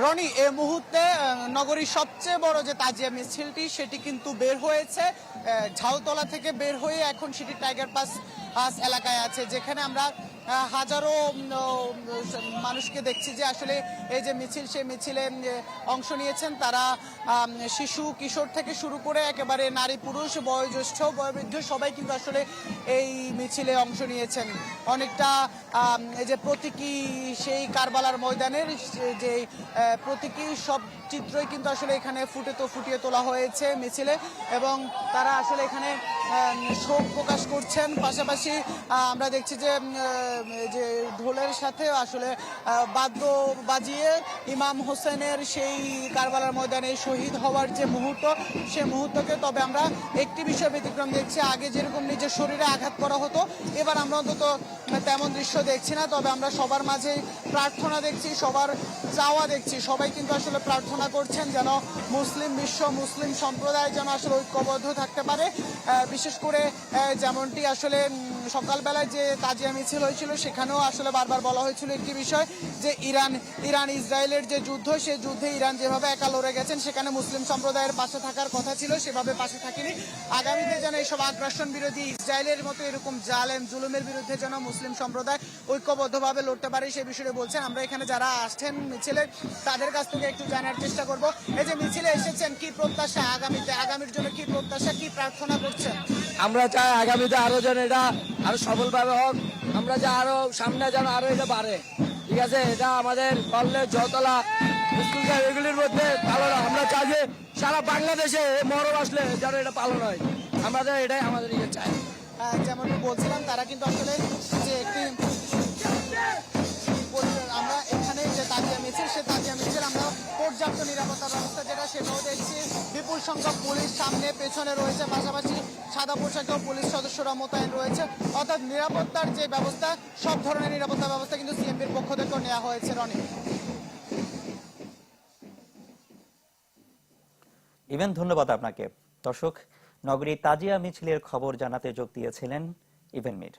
রনি, এই মুহূর্তে নগরীর সবচেয়ে বড় যে তাজিয়া মিছিলটি সেটি কিন্তু বের হয়েছে ঝাউতলা থেকে বের হয়ে এখন সেটি টাইগার পাস এলাকায় আছে, যেখানে আমরা হাজারো মানুষকে দেখছি যে আসলে এই যে মিছিল, সেই মিছিলে অংশ নিয়েছেন তারা শিশু কিশোর থেকে শুরু করে একেবারে নারী পুরুষ বয়োজ্যেষ্ঠ বয়োবৃদ্ধ সবাই কিন্তু আসলে এই মিছিলে অংশ নিয়েছেন। অনেকটা এই যে প্রতীকী সেই কারবালার ময়দানের যে প্রতীকী সব চিত্রই কিন্তু আসলে এখানে ফুটিয়ে তোলা হয়েছে মিছিলে, এবং তারা আসলে এখানে শোক প্রকাশ করছেন। পাশাপাশি আমরা দেখছি যে যে ঢোলের সাথে আসলে বাদ্য বাজিয়ে ইমাম হোসেনের সেই কারবালার ময়দানে শহীদ হওয়ার যে মুহূর্ত, সে মুহূর্তকে তবে আমরা একটি বিষয় ব্যতিক্রম দেখছি। আগে যেরকম নিজের শরীরে আঘাত করা হতো, এবার আমরা অন্তত তেমন দৃশ্য দেখছি না। তবে আমরা সবার মাঝে প্রার্থনা দেখছি, সবার চাওয়া দেখছি। সবাই কিন্তু আসলে প্রার্থনা করছেন যেন মুসলিম বিশ্ব, মুসলিম সম্প্রদায় যেন আসলে ঐক্যবদ্ধ থাকতে পারে। বিশেষ করে যেমনটি আসলে সকালবেলায় যে তাজিয়া মিছিল হয়েছিল সেখানেও আসলে বারবার বলা হয়েছিল একটি বিষয়, যে ইরান ইসরায়েলের যে যুদ্ধ, সেই যুদ্ধে ইরান যেভাবে একা লড়ে গেছেন সেখানে মুসলিম সম্প্রদায়ের পাশে থাকার কথা ছিল, সেভাবে পাশে থাকেনি। আগামীতে যেন এইসব আগ্রাসন বিরোধী ইসরায়েলের মতো এরকম জালেম জুলুমের বিরুদ্ধে যেন মুসলিম সম্প্রদায় ঐক্যবদ্ধভাবে লড়তে পারে, সেই বিষয়ে বলছেন। আমরা এখানে যারা আসছেন মিছিলে তাদের কাছ থেকে একটু জানার চেষ্টা করব। এই যে মিছিলে এসেছেন, কি প্রত্যাশা আগামীর জন্য, কি প্রত্যাশা, কি প্রার্থনা করছেন? আমরা চাই আগামীতে আরো যেন এটা আরো সফলভাবে হোক। আমরা যে আরো সামনে যেন আরো এটা বাড়ে, ঠিক আছে? এটা আমাদের কলেজ জতলা স্কুল এগুলির মধ্যে পালন। আমরা চাই যে সারা বাংলাদেশে মহরম আসলে যেন এটা পালন হয়। আমাদের এটাই আমাদের ইয়ে চাই। যেমন বলছিলাম, তারা কিন্তু আসলে যে একটি আমরা এখানে যে তাজিয়া মিছিল, সে তাজিয়া মিছিল আমরা পর্যাপ্ত নিরাপত্তা ব্যবস্থা যেটা সেটাও দেখছি। বিপুল সংখ্যক পুলিশ সামনে পেছনে রয়েছে, পাশাপাশি সাদা পোশাকেও পুলিশ সদস্যরা মোতায়েন রয়েছে। অর্থাৎ নিরাপত্তার যে ব্যবস্থা, সব ধরনের নিরাপত্তা ব্যবস্থা কিন্তু সিএমপির পক্ষ থেকেও নেওয়া হয়েছে। রনি, ইভেন ধন্যবাদ আপনাকে। দর্শক, নগরী তাজিয়া মিছিলের খবর জানাতে যোগ দিয়েছিলেন ইভেন মির।